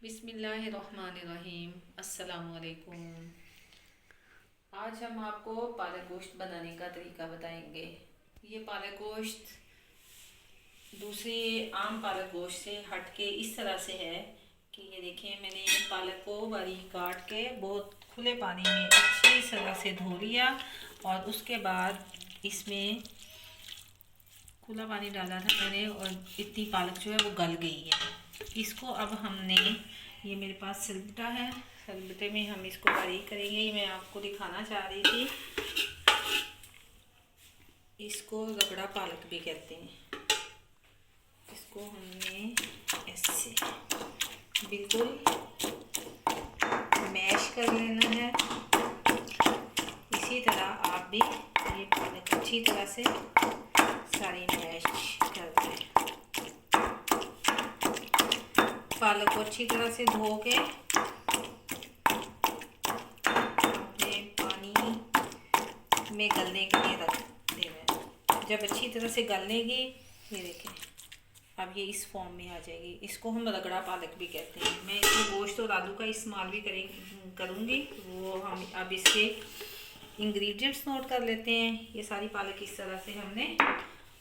बिस्मिल्लाहिर्रहमानिर्रहीम। अस्सलामुअलैकुम। आज हम आपको पालक गोश्त बनाने का तरीका बताएंगे। ये पालक गोश्त दूसरी आम पालक गोश्त से हट के इस तरह से है कि ये देखें, मैंने पालक को बारीक काट के बहुत खुले पानी में अच्छी तरह से धो लिया और उसके बाद इसमें खुला पानी डाला था मैंने और इतनी पालक जो है वो गल गई है। इसको अब हमने, ये मेरे पास सिलबट्टा है, सिलबट्टे में हम इसको बारीक करेंगे। ये मैं आपको दिखाना चाह रही थी। इसको रगड़ा पालक भी कहते हैं। इसको हमने ऐसे बिल्कुल मैश कर लेना है। इसी तरह आप भी ये पालक अच्छी तरह से सारी मैश कर दें। पालक को अच्छी तरह से धो के अपने पानी में गलने के लिए रख देना। जब अच्छी तरह से गल लेगी, ये देखें, अब ये इस फॉर्म में आ जाएगी। इसको हम रगड़ा पालक भी कहते हैं। मैं इसमें गोश्त और आलू का इस्तेमाल भी करूँगी। वो हम अब इसके इंग्रेडिएंट्स नोट कर लेते हैं। ये सारी पालक इस तरह से हमने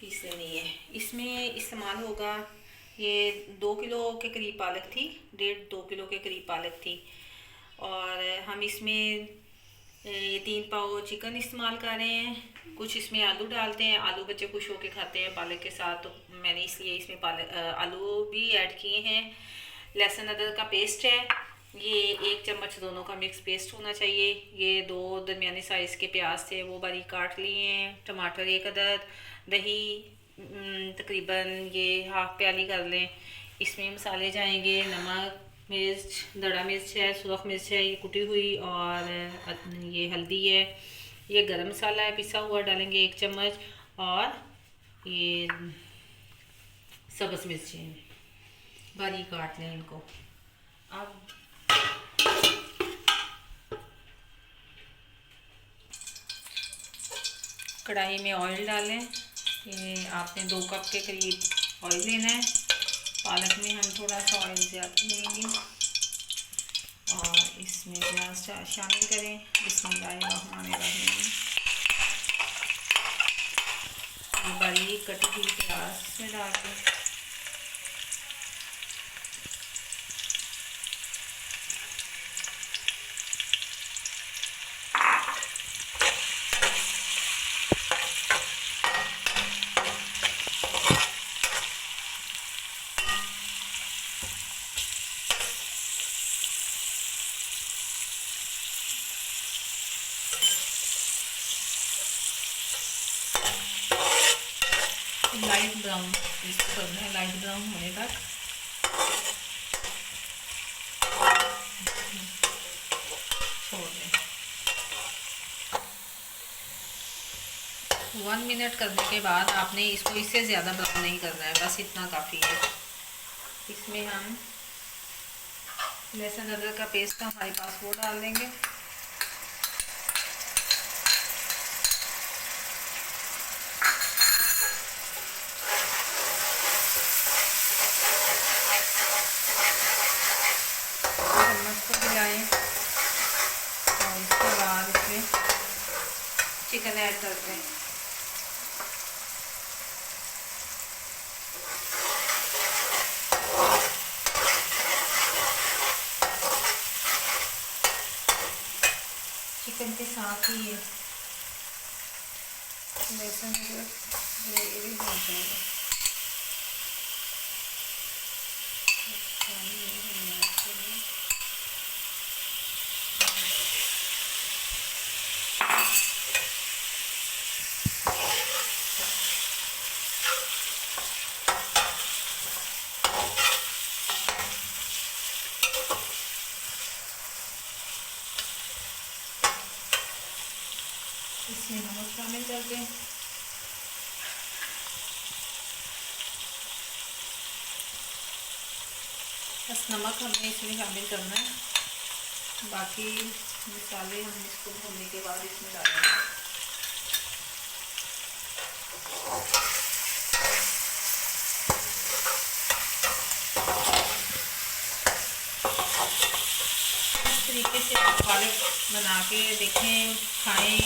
पीस लेनी है। इसमें इस्तेमाल होगा, ये 2 किलो के करीब पालक थी, 1.5-2 किलो के करीब पालक थी। और हम इसमें ये 3 पाव चिकन इस्तेमाल कर रहे हैं। कुछ इसमें आलू डालते हैं, आलू बच्चे खुश होकर खाते हैं पालक के साथ, तो मैंने इसलिए इसमें आलू भी ऐड किए हैं। लहसुन अदरक का पेस्ट है, ये 1 चम्मच दोनों का मिक्स पेस्ट होना चाहिए। ये 2 दरमियाने साइज़ के प्याज थे, वो बारीक काट लिए हैं। टमाटर 1 अदद, दही तकरीबन ये हाफ प्याली कर लें। इसमें मसाले जाएंगे नमक, मिर्च, दड़ा मिर्च है, सुरख मिर्च है ये कुटी हुई, और ये हल्दी है, ये गरम मसाला है पिसा हुआ डालेंगे 1 चम्मच, और ये सब्ज़ मिर्च है, बारीक काट लें इनको। अब कढ़ाई में ऑयल डालें। ये आपने 2 कप के करीब ऑयल लेना है। पालक में हम थोड़ा सा ऑयल ज़्यादा लेंगे और इसमें प्याज शामिल करें। बिस्मिल्लाहिर्रहमानिर्रहीम। ये बारीक कटी हुई प्याज में डाल के लाइट ब्राउन इसको करना है, लाइट ब्राउन होने तक। छोड़ दें। 1 मिनट करने के बाद आपने इसको इससे ज़्यादा ब्राउन नहीं करना है, बस इतना काफ़ी है। इसमें हम लहसुन अदरक का पेस्ट हमारे पास वो डाल देंगे। को मिलाएं और इसके बाद इसमें चिकन ऐड करते हैं। चिकन के साथ ही ये लहसुन ये भी भून जाएगा। इसमें नमक शामिल कर दें। बस नमक हमने इसमें शामिल करना है, बाकी मसाले हम इसको भूनने के बाद इसमें डालेंगे। तरीके से आप पालक बना के देखें, खाएं,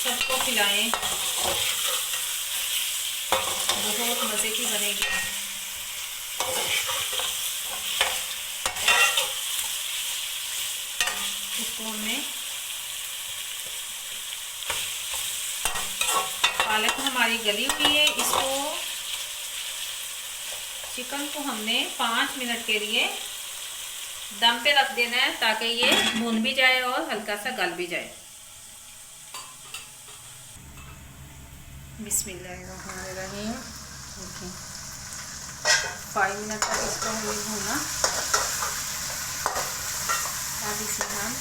सबको खिलाएं, बहुत मज़े की बनेगी। इसको हमने पालक हमारी गली हुई है, इसको चिकन को हमने 5 मिनट के लिए दम पे रख देना है ताकि ये भून भी जाए और हल्का सा गल भी जाए। बिस्मिल्लाहिर्रहमानिर्रहीम। देखिए 5 मिनट तक इसको हमें भूना। अब इसमें हम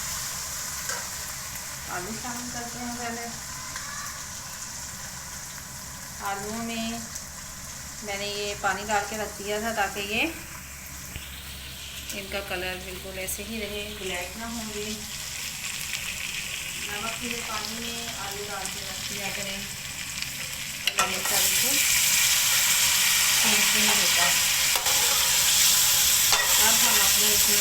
आलू शामिल करते हैं। पहले आलूओं में मैंने ये पानी डाल के रख दिया था ताकि ये इनका कलर बिल्कुल ऐसे ही रहे, ब्लैक ना होंगे। नमक के पानी में आलू डाल के रख दिया करें, मिर्चा बिल्कुल नहीं होता। अब हम अपने इसमें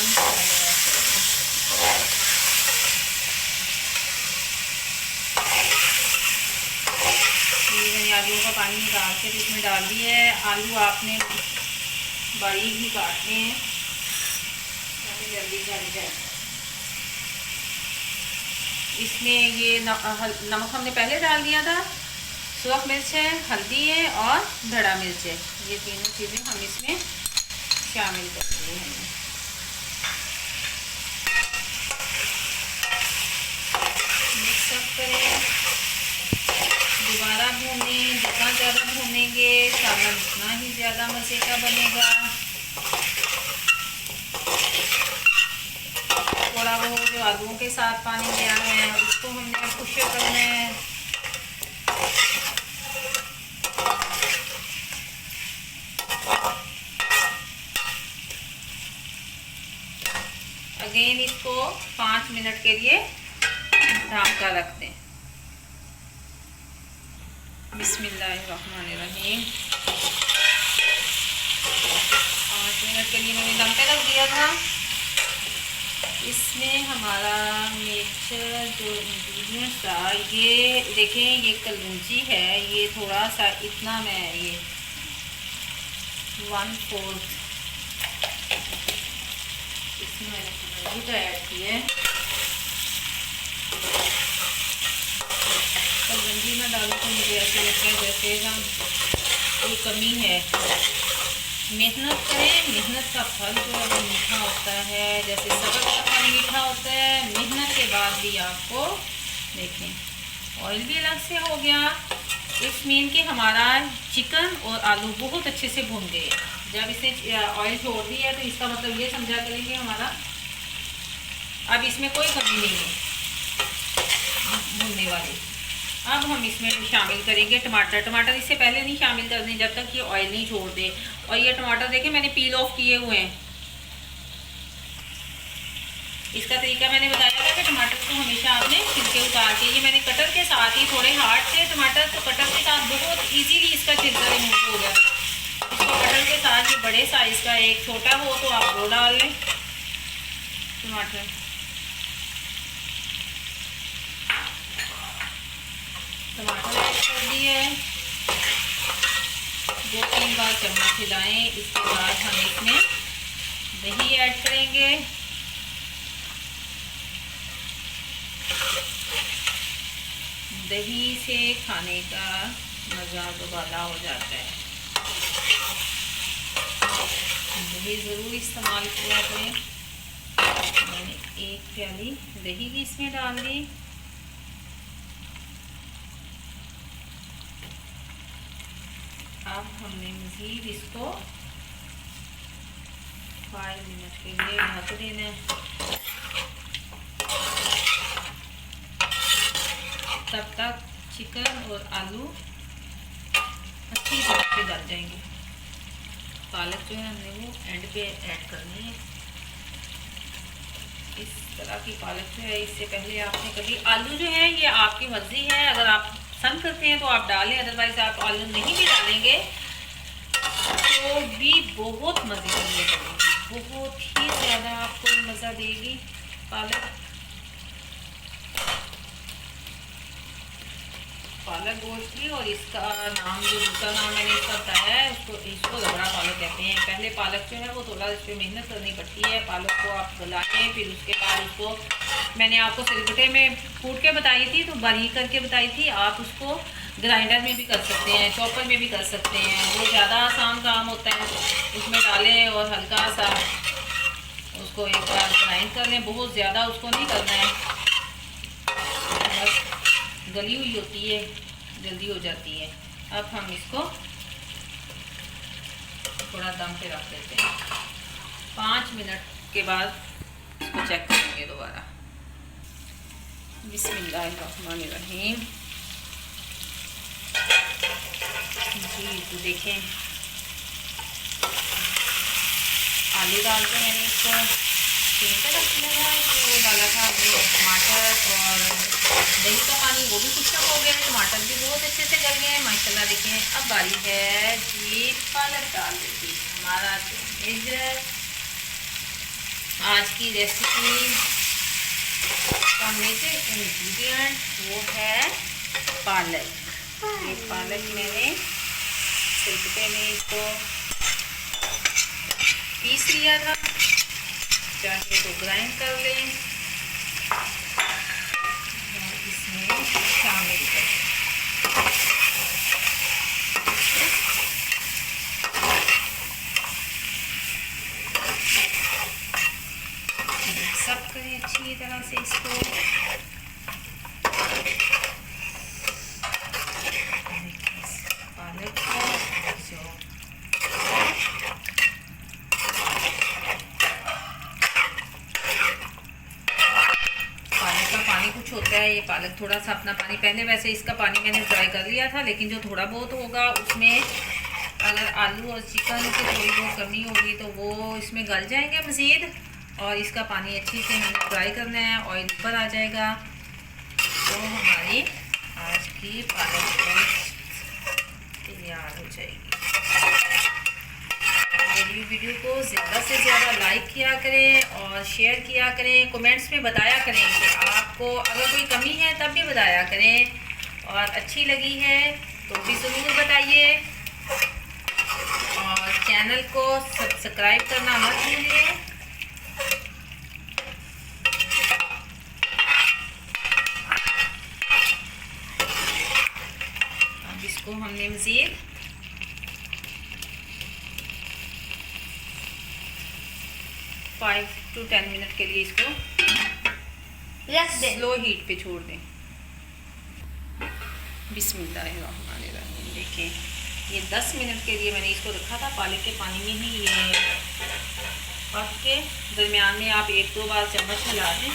मैंने आलू का पानी निकाल के इसमें डाल दिया है। आलू आपने बारीक ही काटने हैं ताकि जल्दी गल जाए। इसमें ये नमक हमने पहले डाल दिया था, सुरख मिर्च है, हल्दी है और धड़ा मिर्च है। ये तीनों चीज़ें हम इसमें शामिल कर दी हैं। मिक्सअप करें, दोबारा भूनें। जितना ज़्यादा भूनेंगे सालन उतना ही ज़्यादा मज़े का बनेगा। थोड़ा वो जो आलूओं के साथ पानी गया है उसको हमने खुश करना है। अगेन इसको 5 मिनट के लिए ढक कर रख दें। बिस्मिल्लाहिर्रहमानिर्रहीम। 5 मिनट के लिए मैंने दम पे रख दिया था। इसमें हमारा मिक्सचर जो इंग्रेडिएंट्स था, ये देखें, ये कलौंजी है, ये थोड़ा सा इतना मैं ये 1/4 इसमें मैंने कलौंजी का ऐड किया है। कलौंजी में डालूँ तो मुझे ऐसे लगता है जैसे ना कोई कमी है। मेहनत करें, मेहनत का फल जो है वो मीठा होता है। जैसे सब्र का फल मीठा होता है, मेहनत के बाद भी आपको देखें ऑयल भी अलग से हो गया। इस मीन के हमारा चिकन और आलू बहुत अच्छे से भून गए। जब इसे ऑयल छोड़ दिया तो इसका मतलब ये समझा करेंगे हमारा अब इसमें कोई कमी नहीं है भूनने वाली। अब हम इसमें शामिल करेंगे टमाटर। टमाटर इससे पहले नहीं शामिल करने जब तक ये ऑयल नहीं छोड़ दे। और ये टमाटर देखें मैंने पील ऑफ किए हुए हैं। इसका तरीका मैंने बताया था कि टमाटर को हमेशा आपने छिलके उतार के, ये मैंने कटर के साथ ही, थोड़े हार्ड थे टमाटर तो कटर के साथ बहुत इजीली इसका छिलका रिमूव हो गया। इसको कटर के साथ, ये बड़े साइज़ का, एक छोटा हो तो आप वो डाल लें टमाटर। टमाटर ऐड कर दिए, 2-3 बार चम्मच हिलाएं। इसके बाद हम इसमें दही ऐड करेंगे। दही से खाने का मज़ा दुबारा हो जाता है। दही ज़रूर इस्तेमाल किया करें। मैंने 1 प्याली दही भी इसमें डाल दी। अब हमने मज़ीद इसको 5 मिनट के लिए ढक देना है। तब तक चिकन और आलू अच्छी तरह से गल जाएंगे। पालक जो है हमने वो एंड पे ऐड करनी है। इस तरह की पालक जो है, इससे पहले आपने कभी, आलू जो है ये आपकी मर्जी है, अगर आप पसंद करते हैं तो आप डालें, अदरवाइज आप आलू नहीं भी डालेंगे तो भी बहुत मज़े की बनेगी, बहुत ही ज़्यादा आपको मज़ा देगी। पालक गोश्त भी, और इसका नाम जो दूसरा नाम मैंने इसका बताया है इसको लबड़ा पालक कहते हैं। पहले पालक जो है वो थोड़ा इस पर मेहनत करनी पड़ती है। पालक को आप गलाएं, फिर उसके बाद उसको मैंने आपको सिलबट्टे में कूट के बताई थी, तो बारीक करके बताई थी। आप उसको ग्राइंडर में भी कर सकते हैं, चॉपर में भी कर सकते हैं, वो ज़्यादा आसान काम होता है। उसमें डालें और हल्का सा उसको एक बार ग्राइंड कर लें, बहुत ज़्यादा उसको नहीं करना है, बस गली हुई होती है, जल्दी हो जाती है। अब हम इसको थोड़ा दम पे रख देते हैं। 5 मिनट के बाद इसको चेक करेंगे दोबारा। बिस्मिल्लाहिर्रहमानिर्रहीम। जी तो देखें, आलू डाल के मैंने इसको छीन कर रख लिया। इसको डाला था टमाटर और दही का पानी, वो भी कुछ हो गया है। टमाटर भी बहुत अच्छे से गल गए हैं माशाल्लाह। देखें अब बारी है जी पालक डाल देती हमारा मेजर आज की रेसिपी का मेजर इंग्रेडिएंट वो है पालक। ये पालक मैंने सिलबट्टे में इसको पीस लिया था, चाहे तो ग्राइंड कर लें और इसमें शामिल करें। मिक्सअप करें अच्छी तरह से इसको। पालक को जो कुछ होता है, ये पालक थोड़ा सा अपना पानी, पहले वैसे इसका पानी मैंने ड्राई कर लिया था, लेकिन जो थोड़ा बहुत होगा उसमें अगर आलू और चिकन की थोड़ी बहुत कमी होगी तो वो इसमें गल जाएंगे मज़ीद। और इसका पानी अच्छी से हमें फ्राई करना है, ऑयल ऊपर आ जाएगा तो हमारी आज की पालक तैयार हो जाएगी। मेरी वीडियो को ज़्यादा से ज़्यादा लाइक किया करें और शेयर किया करें। कमेंट्स में बताया करें कि आपको अगर कोई कमी है तब भी बताया करें, और अच्छी लगी है तो भी ज़रूर बताइए, और चैनल को सब्सक्राइब करना मत भूलिए। अब इसको हमने मज़ीद 5 to 10 मिनट के लिए इसको रख दें, स्लो हीट पे छोड़ दें। बिस्मिल्लाहिर्रहमानिर्रहीम। देखें ये 10 मिनट के लिए मैंने इसको रखा था पालक के पानी में ही। ये पक के दरमियान में आप 1-2 बार चम्मच हिला दें।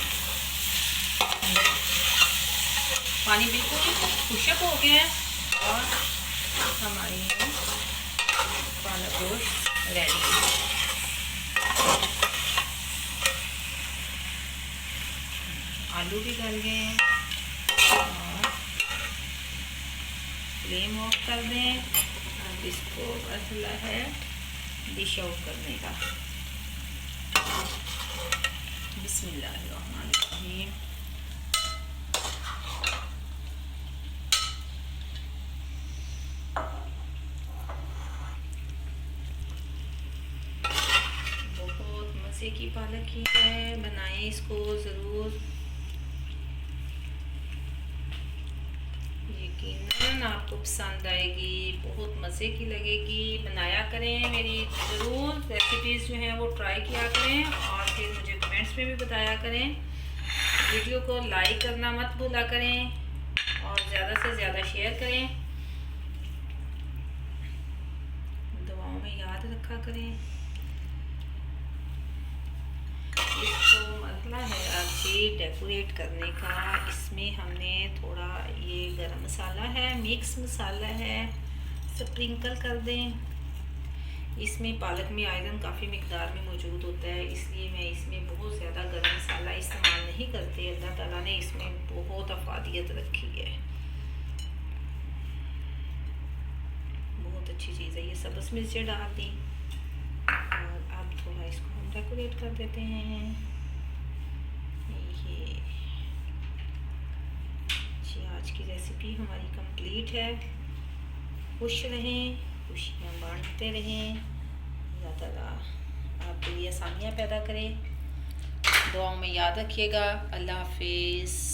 पानी बिल्कुल खुशक हो गया है और हमारी पालक गोश्त रेडी है। आलू भी गल गए हैं और फ्लेम ऑफ कर दें। अब इसको मसला है डिश आउट करने का। बिस्मिल्लाहिर्रहमानिर्रहीम। बहुत मज़े की पालक ही है, बनाएं इसको ज़रूर। यकीनन आपको पसंद आएगी, बहुत मज़े की लगेगी। बनाया करें, मेरी ज़रूर रेसिपीज़ जो हैं वो ट्राई किया करें और फिर मुझे कमेंट्स में भी बताया करें। वीडियो को लाइक करना मत भूला करें और ज़्यादा से ज़्यादा शेयर करें। दुआओं में याद रखा करें। इसको मसला है अच्छी डेकोरेट करने का। इसमें हमने थोड़ा ये गरम मसाला है, मिक्स मसाला है, स्प्रिंकल कर दें। इसमें पालक में आयरन काफ़ी मिकदार में मौजूद होता है, इसलिए मैं इसमें बहुत ज़्यादा गरम मसाला इस्तेमाल नहीं करते। अल्लाह ताला ने इसमें बहुत अफादियत रखी है, बहुत अच्छी चीज़ है। ये सब्ज़ मिर्चें डाल दी और अब थोड़ा इसको हम डेकोरेट कर देते हैं। आज की रेसिपी हमारी कंप्लीट है। खुश रहें, खुशियाँ बांटते रहें, अल्लाह ताला आपके लिए आसानियाँ पैदा करें। दुआओं में याद रखिएगा। अल्लाह हाफिज़।